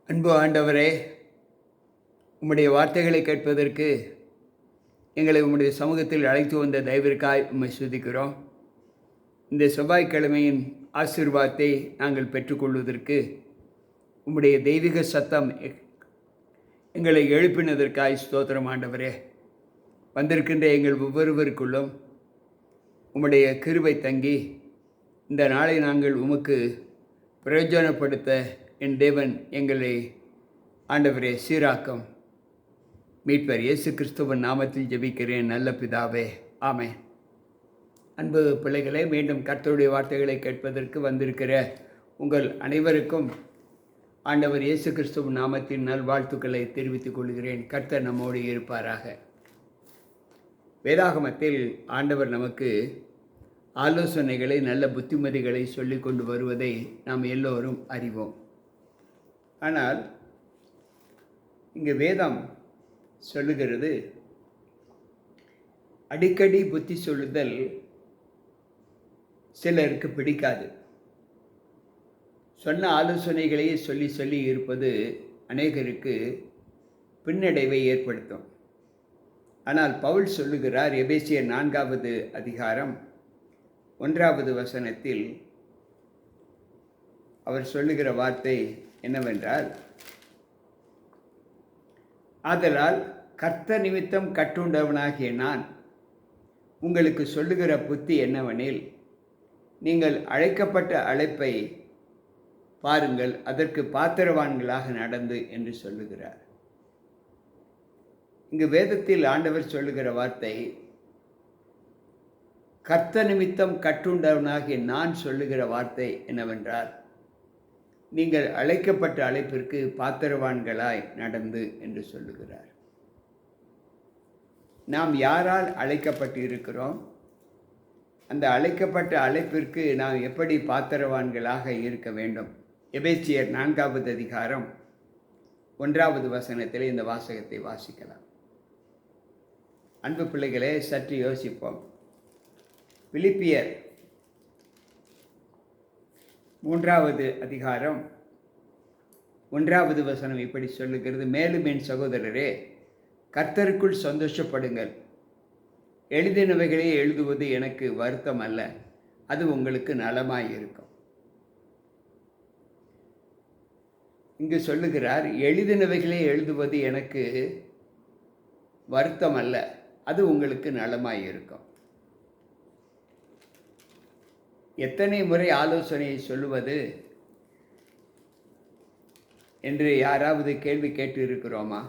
அன்பு ஆண்டவரே, உம்முடைய வார்த்தைகளை கேட்பதற்கு எங்களை உம்முடைய சமூகத்தில் அழைத்து வந்த தயவிற்காய் உம்மை துதிக்கிறோம். இந்த செவ்வாய்க்கிழமையின் ஆசீர்வாதத்தை நாங்கள் பெற்றுக்கொள்வதற்கு உம்முடைய தெய்வீக சத்தம் எங்களை எழுப்பினதற்காய் ஸ்தோத்திரம் ஆண்டவரே. வந்திருக்கின்ற எங்கள் ஒவ்வொருவருக்குள்ளும் உம்முடைய கிருபை தங்கி இந்த நாளை நாங்கள் உமக்கு பிரயோஜனப்படுத்த என் தேவன் எங்களை ஆண்டவரே சீராக்கம். மீட்பர் இயேசு கிறிஸ்துவின் நாமத்தில் ஜெபிக்கிறேன் நல்ல பிதாவே, ஆமென். அன்பு பிள்ளைகளே, மீண்டும் கர்த்தருடைய வார்த்தைகளை கேட்பதற்கு வந்திருக்கிற உங்கள் அனைவருக்கும் ஆண்டவர் இயேசு கிறிஸ்துவின் நாமத்தின் நல்வாழ்த்துக்களை தெரிவித்துக் கொள்கிறேன். கர்த்தர் நம்மோடு இருப்பாராக. வேதாகமத்தில் ஆண்டவர் நமக்கு ஆலோசனைகளை, நல்ல புத்திமதிகளை சொல்லி கொண்டு வருவதை நாம் எல்லோரும் அறிவோம். ஆனால் இங்கே வேதம் சொல்லுகிறது, அடிக்கடி புத்தி சொல்லுதல் சிலருக்கு பிடிக்காது. சொன்ன ஆலோசனைகளையே சொல்லி சொல்லி இருப்பது அநேகருக்கு பின்னடைவை ஏற்படுத்தும். ஆனால் பவுல் சொல்லுகிறார், எபேசியர் 4வது அதிகாரம் 1வது வசனத்தில் அவர் சொல்லுகிற வார்த்தை என்னவென்றால், ஆதலால் கர்த்தர் நிமித்தம் கட்டுண்டவனாகிய நான் உங்களுக்கு சொல்லுகிற புத்தி என்னவெனில், நீங்கள் அழைக்கப்பட்ட அழைப்பை பாருங்கள், அதற்கு பாத்திரவான்களாக நடந்து என்று சொல்லுகிறார். இங்கு வேதத்தில் ஆண்டவர் சொல்லுகிற வார்த்தை, கர்த்தர் நிமித்தம் கட்டுண்டவனாகிய நான் சொல்லுகிற வார்த்தை என்னவென்றால், நீங்கள் அழைக்கப்பட்ட அழைப்பிற்கு பாத்திரவான்களாய் நடந்து என்று சொல்லுகிறார். நாம் யாரால் அழைக்கப்பட்டு இருக்கிறோம்? அந்த அழைக்கப்பட்ட அழைப்பிற்கு நாம் எப்படி பாத்திரவான்களாக இருக்க வேண்டும்? எபேசியர் 4வது அதிகாரம் 1வது வசனத்தில் இந்த வாசகத்தை வாசிக்கலாம். அன்பு பிள்ளைகளே, சற்று யோசிப்போம். பிலிப்பியர் 3வது அதிகாரம் 1வது வசனம் இப்படி சொல்லுகிறது, மேலும் என் சகோதரரே, கர்த்தருக்குள் சந்தோஷப்படுங்கள். எழுதினவைகளே எழுதுவது எனக்கு வருத்தம் அல்ல, அது உங்களுக்கு நலமாய் இருக்கும். இங்கு சொல்லுகிறார், எழுதினவைகளே எழுதுவது எனக்கு வருத்தம் அல்ல, அது உங்களுக்கு நலமாய் இருக்கும். எத்தனை முறை ஆலோசனையை சொல்லுவது என்று யாராவது கேள்வி கேட்டு இருக்கிறோமா?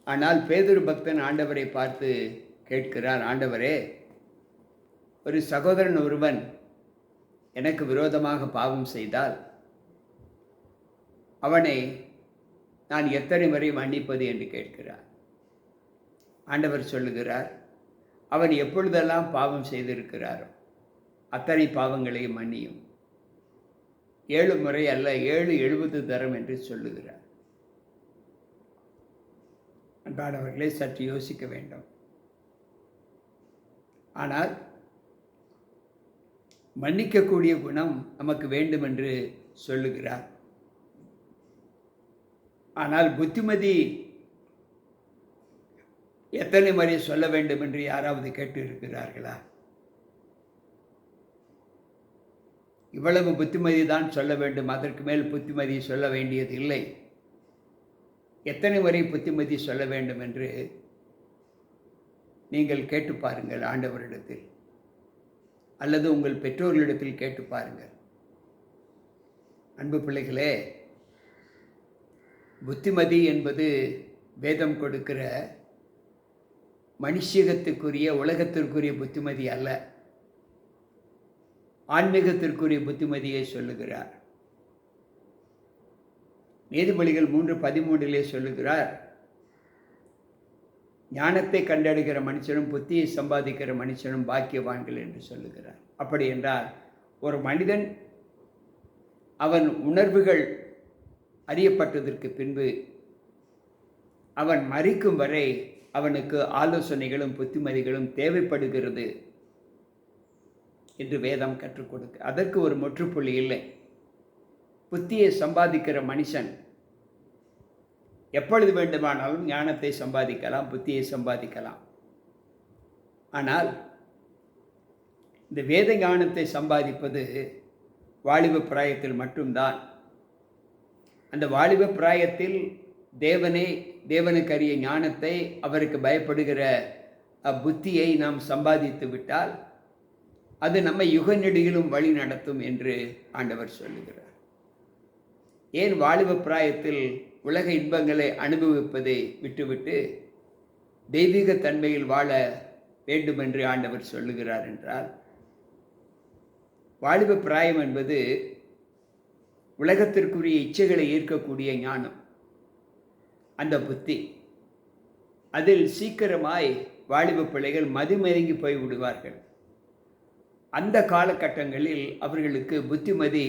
ஆனால் பேதுரு பக்தன் ஆண்டவரை பார்த்து கேட்கிறார், ஆண்டவரே, ஒரு சகோதரன் ஒருவன் எனக்கு விரோதமாக பாவம் செய்தால் அவனை நான் எத்தனை முறை மன்னிப்பது என்று கேட்கிறார். ஆண்டவர் சொல்லுகிறார், அவன் எப்பொழுதெல்லாம் பாவம் செய்திருக்கிறாரோ அத்தனை பாவங்களையும் மன்னியும். 7 முறை அல்ல, 7 தரம் என்று சொல்லுகிறார். அன்பானவர்களே, சற்று யோசிக்க வேண்டும். ஆனால் மன்னிக்கக்கூடிய குணம் நமக்கு வேண்டும் என்று சொல்லுகிறார். ஆனால் புத்திமதி எத்தனை முறை சொல்ல வேண்டும் என்று யாராவது கேட்டு இருக்கிறார்களா? இவ்வளவு புத்திமதி தான் சொல்ல வேண்டும், அதற்கு மேல் புத்திமதி சொல்ல வேண்டியது இல்லை. எத்தனை முறை புத்திமதி சொல்ல வேண்டும் என்று நீங்கள் கேட்டு பாருங்கள் ஆண்டவரிடத்தில், அல்லது உங்கள் பெற்றோர்களிடத்தில் கேட்டு பாருங்கள். அன்பு பிள்ளைகளே, புத்திமதி என்பது வேதம் கொடுக்கிற மனுஷியகத்துக்குரிய, உலகத்திற்குரிய புத்திமதி அல்ல, ஆன்மீகத்திற்குரிய புத்திமதியை சொல்லுகிறார். நீதிமொழிகள் 3:13 சொல்லுகிறார், ஞானத்தை கண்டடைகிற மனுஷனும் புத்தியை சம்பாதிக்கிற மனுஷனும் பாக்கியவான்கள் என்று சொல்லுகிறார். அப்படி என்றால் ஒரு மனிதன் அவன் உணர்வுகள் அறியப்பட்டதற்கு பின்பு அவன் மரிக்கும் வரை அவனுக்கு ஆலோசனைகளும் புத்திமதிகளும் தேவைப்படுகிறது என்று வேதம் கற்றுக் கொடுக்க. அதற்கு ஒரு முற்றுப்புள்ளி இல்லை. புத்தியை சம்பாதிக்கிற மனுஷன் எப்பொழுது வேண்டுமானாலும் ஞானத்தை சம்பாதிக்கலாம், புத்தியை சம்பாதிக்கலாம். ஆனால் இந்த வேத ஞானத்தை சம்பாதிப்பது வாலிப பிராயத்தில் மட்டும்தான். அந்த வாலிப பிராயத்தில் தேவனுக்கரிய ஞானத்தை, அவருக்கு பயப்படுகிற புத்தியை நாம் சம்பாதித்து விட்டால் அது நம்மை யுக நெடுகிலும் வழி நடத்தும் என்று ஆண்டவர் சொல்லுகிறார். ஏன் வாலிப பிராயத்தில் உலக இன்பங்களை அனுபவிப்பதை விட்டுவிட்டு தெய்வீக தன்மையில் வாழ வேண்டும் என்று ஆண்டவர் சொல்லுகிறார் என்றால், வாலிப பிராயம் என்பது உலகத்திற்குரிய இச்சைகளை ஈர்க்கக்கூடிய ஞானம், அந்த புத்தி. அதில் சீக்கிரமாய் வாலிப பிள்ளைகள் மதிமயங்கி போய் விடுவார்கள். அந்த காலகட்டங்களில் அவர்களுக்கு புத்திமதி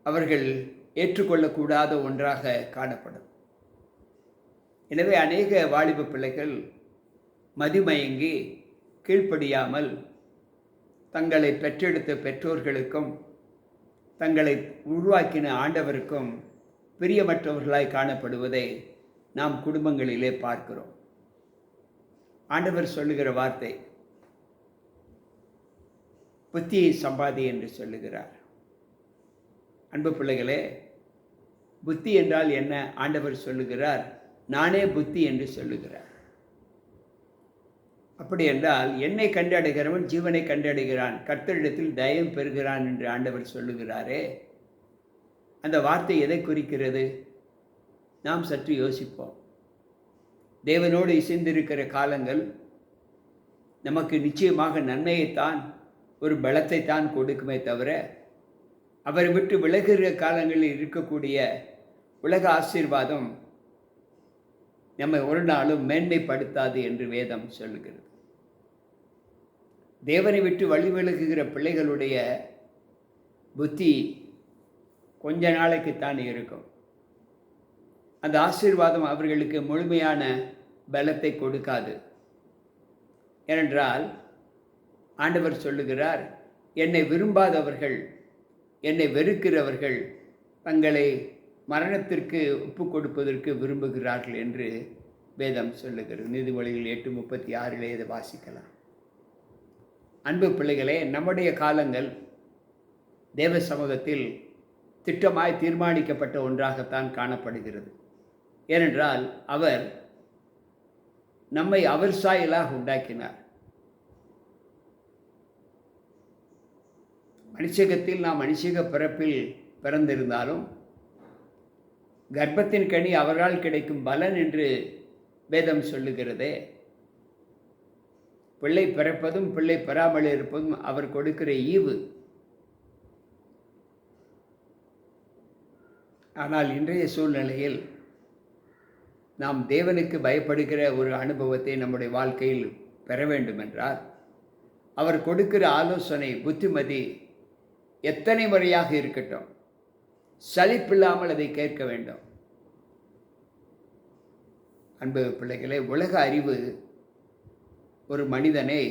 அவர்கள் ஏற்றுக்கொள்ளக்கூடாத ஒன்றாக காணப்படும். எனவே அநேக வாலிப பிள்ளைகள் மதிமயங்கி கீழ்ப்படியாமல் தங்களை பெற்றெடுத்த பெற்றோர்களுக்கும் தங்களை உருவாக்கின ஆண்டவருக்கும் பிரியமற்றவர்களாய் காணப்படுவதை நாம் குடும்பங்களிலே பார்க்கிறோம். ஆண்டவர் சொல்லுகிற வார்த்தை புத்தியை சம்பாதி என்று சொல்லுகிறார். அன்பு பிள்ளைகளே, புத்தி என்றால் என்ன? ஆண்டவர் சொல்லுகிறார், நானே புத்தி என்று சொல்லுகிறார். அப்படி என்றால் என்னை கண்டடைகிறவன் ஜீவனை கண்டடைகிறான், கர்த்தரிடத்தில் தயம் பெறுகிறான் என்று ஆண்டவர் சொல்லுகிறாரே. அந்த வார்த்தை எதை குறிக்கிறது? நாம் சற்று யோசிப்போம். தேவனோடு இசைந்திருக்கிற காலங்கள் நமக்கு நிச்சயமாக நன்மையைத்தான், ஒரு பலத்தை தான் கொடுக்குமே தவிர, அவரை விட்டு விலகுகிற காலங்களில் இருக்கக்கூடிய உலக ஆசீர்வாதம் நம்மை ஒரு நாளும் மேன்மைப்படுத்தாது என்று வேதம் சொல்லுகிறது. தேவனை விட்டு வழி விலகுகிற பிள்ளைகளுடைய புத்தி கொஞ்ச நாளைக்குத்தான் இருக்கும். அந்த ஆசீர்வாதம் அவர்களுக்கு முழுமையான பலத்தை கொடுக்காது. ஏனென்றால் ஆண்டவர் சொல்லுகிறார், என்னை விரும்பாதவர்கள், என்னை வெறுக்கிறவர்கள் தங்களை மரணத்திற்கு ஒப்பு கொடுப்பதற்கு விரும்புகிறார்கள் என்று வேதம் சொல்லுகிறது. நீதிமொழிகள் 8:36 இதை வாசிக்கலாம். அன்பு பிள்ளைகளே, நம்முடைய காலங்கள் தேவ சமூகத்தில் திட்டமாய் தீர்மானிக்கப்பட்ட ஒன்றாகத்தான் காணப்படுகிறது. ஏனென்றால் அவர் நம்மை அவர் சாயலாக உண்டாக்கினார். மனுஷகத்தில் நாம் மனுஷக பிறப்பில் பிறந்திருந்தாலும் கர்ப்பத்தின் கனி அவரால் கிடைக்கும் பலன் என்று வேதம் சொல்லுகிறதே. பிள்ளை பிறப்பதும் பிள்ளை பெறாமல் இருப்பதும் அவர் கொடுக்கிற ஈவு. ஆனால் இன்றைய சூழ்நிலையில் நாம் தேவனுக்கு பயப்படுகிற ஒரு அனுபவத்தை நம்முடைய வாழ்க்கையில் பெற வேண்டும் என்றால் அவர் கொடுக்கிற ஆலோசனை, புத்திமதி எத்தனை முறையாக இருக்கட்டும், சலிப்பில்லாமல் அதை கேட்க வேண்டும். அன்பு பிள்ளைகளே, உலக அறிவு ஒரு மனிதனை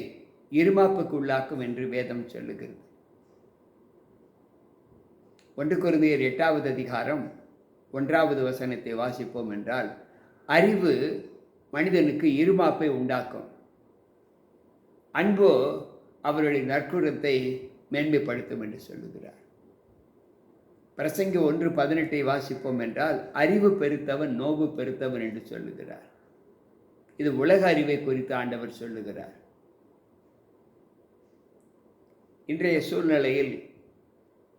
இருமாப்புக்கு உள்ளாக்கும் என்று வேதம் சொல்லுகிறது. 1 கொரிந்தியர் 8வது அதிகாரம் 1வது வசனத்தை வாசிப்போம் என்றால், அறிவு மனிதனுக்கு இருமாப்பை உண்டாக்கும், அன்போ அவருடைய நற்குணத்தை மேன்மைப்படுத்தும் என்று சொல்லுகிறார். பிரசங்கி 1:18 வாசிப்போம் என்றால், அறிவு பெருத்தவன் நோவு பெருத்தவன் என்று சொல்லுகிறார். இது உலக அறிவை குறித்து ஆண்டவர் சொல்லுகிறார். இன்றைய சூழ்நிலையில்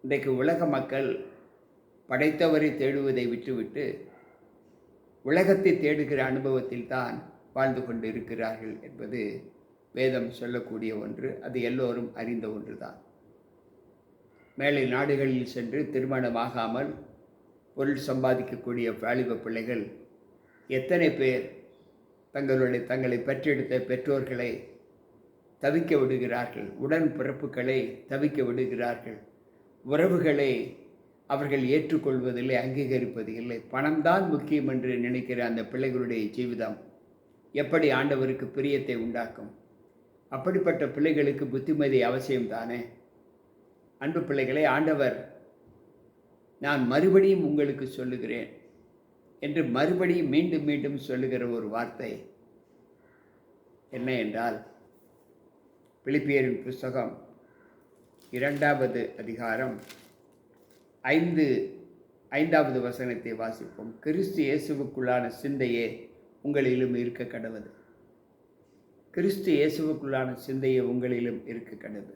இன்றைக்கு உலக மக்கள் படைத்தவரை தேடுவதை விட்டுவிட்டு உலகத்தை தேடுகிற அனுபவத்தில் தான் வாழ்ந்து கொண்டு இருக்கிறார்கள் என்பது வேதம் சொல்லக்கூடிய ஒன்று. அது எல்லோரும் அறிந்த ஒன்று தான். மேலை நாடுகளில் சென்று திருமணமாகாமல் பொருள் சம்பாதிக்கக்கூடிய வாலிப பிள்ளைகள் எத்தனை பேர் தங்களை பெற்றெடுத்த பெற்றோர்களை தவிக்க விடுகிறார்கள், உடன் பிறப்புகளை தவிக்க விடுகிறார்கள், உறவுகளை அவர்கள் ஏற்றுக்கொள்வதில்லை, அங்கீகரிப்பது இல்லை. பணம்தான் முக்கியம் என்று நினைக்கிற அந்த பிள்ளைகளுடைய ஜீவிதம் எப்படி ஆண்டவருக்கு பிரியத்தை உண்டாக்கும்? அப்படிப்பட்ட பிள்ளைகளுக்கு புத்திமதி அவசியம்தானே? அன்பு பிள்ளைகளை, ஆண்டவர் நான் மறுபடியும் உங்களுக்கு சொல்லுகிறேன் என்று மறுபடியும் மீண்டும் மீண்டும் சொல்லுகிற ஒரு வார்த்தை என்ன என்றால், பிலிப்பியரின் புஸ்தகம் 2வது அதிகாரம் 5வது வசனத்தை வாசிப்போம். கிறிஸ்து இயேசுவுக்குள்ளான சிந்தையே உங்களிலும் இருக்க கடவது. கிறிஸ்து இயேசுவுக்குள்ளான சிந்தையே உங்களிலும் இருக்க கடவது.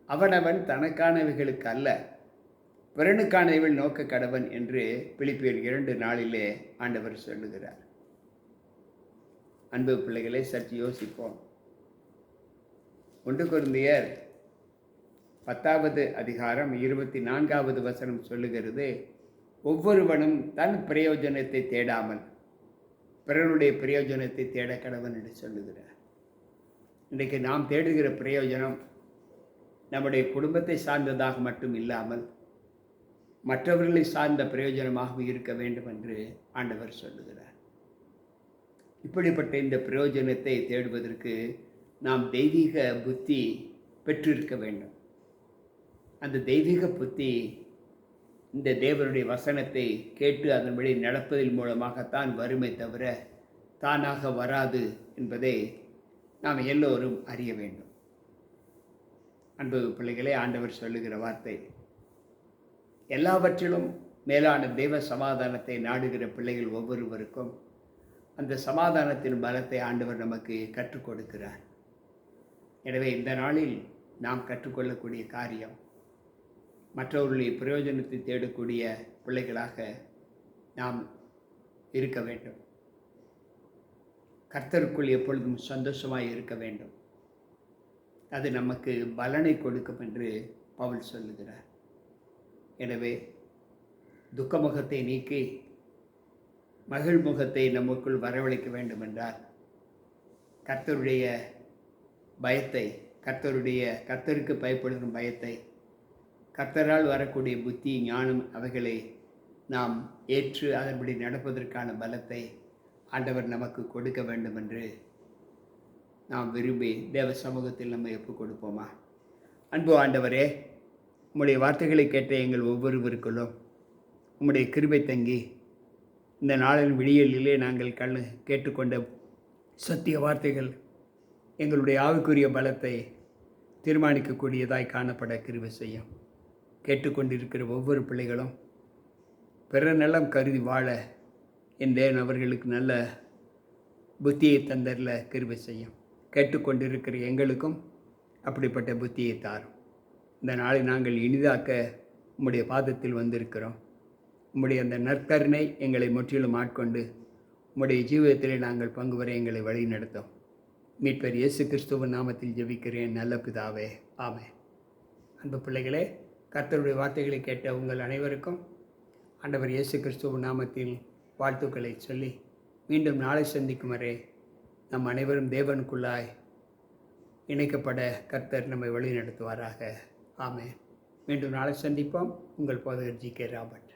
அவனவன் தனக்கானவைகளுக்கு அல்ல, பிறனுக்கானவைகள் நோக்க கடவன் என்று பிலிப்பியர் 2:4 ஆண்டவர் சொல்லுகிறார். அன்பு பிள்ளைகளை, சற்று யோசிப்போம். 1 கொரிந்தியர் 10வது அதிகாரம் 24வது வசனம் சொல்லுகிறது, ஒவ்வொருவனும் தன் பிரயோஜனத்தை தேடாமல் பிறனுடைய பிரயோஜனத்தை தேட கடவன் என்று சொல்லுகிறார். இன்றைக்கு நாம் தேடுகிற பிரயோஜனம் நம்முடைய குடும்பத்தை சார்ந்ததாக மட்டும் இல்லாமல் மற்றவர்களை சார்ந்த பிரயோஜனமாக இருக்க வேண்டும் என்று ஆண்டவர் சொல்லுகிறார். இப்படிப்பட்ட இந்த பிரயோஜனத்தை தேடுவதற்கு நாம் தெய்வீக புத்தி பெற்றிருக்க வேண்டும். அந்த தெய்வீக புத்தி இந்த தேவனுடைய வசனத்தை கேட்டு அதன்படி நடப்பதின் மூலமாகத்தான் வருமே தவிர தானாக வராது என்பதை நாம் எல்லோரும் அறிய வேண்டும். அன்பு பிள்ளைகளே, ஆண்டவர் சொல்லுகிற வார்த்தை, எல்லாவற்றிலும் மேலான தெய்வ சமாதானத்தை நாடுகிற பிள்ளைகள் ஒவ்வொருவருக்கும் அந்த சமாதானத்தின் பலத்தை ஆண்டவர் நமக்கு கற்றுக் கொடுக்கிறார். எனவே இந்த நாளில் நாம் கற்றுக்கொள்ளக்கூடிய காரியம், மற்றவர்களுடைய பிரயோஜனத்தை தேடக்கூடிய பிள்ளைகளாக நாம் இருக்க வேண்டும். கர்த்தருக்குள் எப்பொழுதும் சந்தோஷமாய் இருக்க வேண்டும். அது நமக்கு பலனை கொடுக்கும் என்று பவுல் சொல்லுகிறார். எனவே துக்கமுகத்தை நீக்கி மகிழ்முகத்தை நமக்குள் வரவழைக்க வேண்டும் என்றால் கர்த்தருடைய பயத்தை, கர்த்தருக்கு பயப்படுகிற பயத்தை, கர்த்தரால் வரக்கூடிய புத்தி, ஞானம் அவைகளை நாம் ஏற்று அதன்படி நடப்பதற்கான பலத்தை ஆண்டவர் நமக்கு கொடுக்க வேண்டும் என்று நாம் விரும்பி தேவ சமூகத்தில் நம்ம ஒப்புக் கொடுப்போமா? அன்பு ஆண்டவரே, உம்முடைய வார்த்தைகளை கேட்ட எங்கள் ஒவ்வொருவருக்குள்ளும் உம்முடைய கிருபை தங்கி இந்த நாளின் விடியலிலே நாங்கள் கேட்டுக்கொண்ட சத்திய வார்த்தைகள் எங்களுடைய ஆவிக்குரிய பலத்தை தீர்மானிக்கக்கூடியதாய் காணப்பட கிருபை செய்யும். கேட்டுக்கொண்டிருக்கிற ஒவ்வொரு பிள்ளைகளும் பிற நலம் கருதி வாழ என் தேவன் அவர்களுக்கு நல்ல புத்தியை தந்தரில் கிருபை செய்யும். கேட்டுக்கொண்டிருக்கிற எங்களுக்கும் அப்படிப்பட்ட புத்தியை தாரும். இந்த நாளை நாங்கள் இனிதாக்க உம்முடைய பாதத்தில் வந்திருக்கிறோம். உம்முடைய அந்த நற்கருணை எங்களை முற்றிலும் ஆட்கொண்டு உம்முடைய ஜீவிதத்திலே நாங்கள் பங்கு வர எங்களை வழி நடத்தும். மீட்பர் இயேசு கிறிஸ்துவின் நாமத்தில் ஜெபிக்கிறேன் நல்ல பிதாவே, ஆமென். அன்பு பிள்ளைகளே, கர்த்தருடைய வார்த்தைகளை கேட்ட உங்கள் அனைவருக்கும் ஆண்டவர் இயேசு கிறிஸ்துவின் நாமத்தில் வாழ்த்துக்களை சொல்லி மீண்டும் நாளை சந்திக்கும் வரை நம் அனைவரும் தேவனுக்குள்ளாய் இணைக்கப்பட கர்த்தர் நம்மை வழி நடத்துவாராக. ஆமென். மீண்டும் நாளை சந்திப்போம். உங்கள் போதகர் ஜி.கே. ராபர்ட்.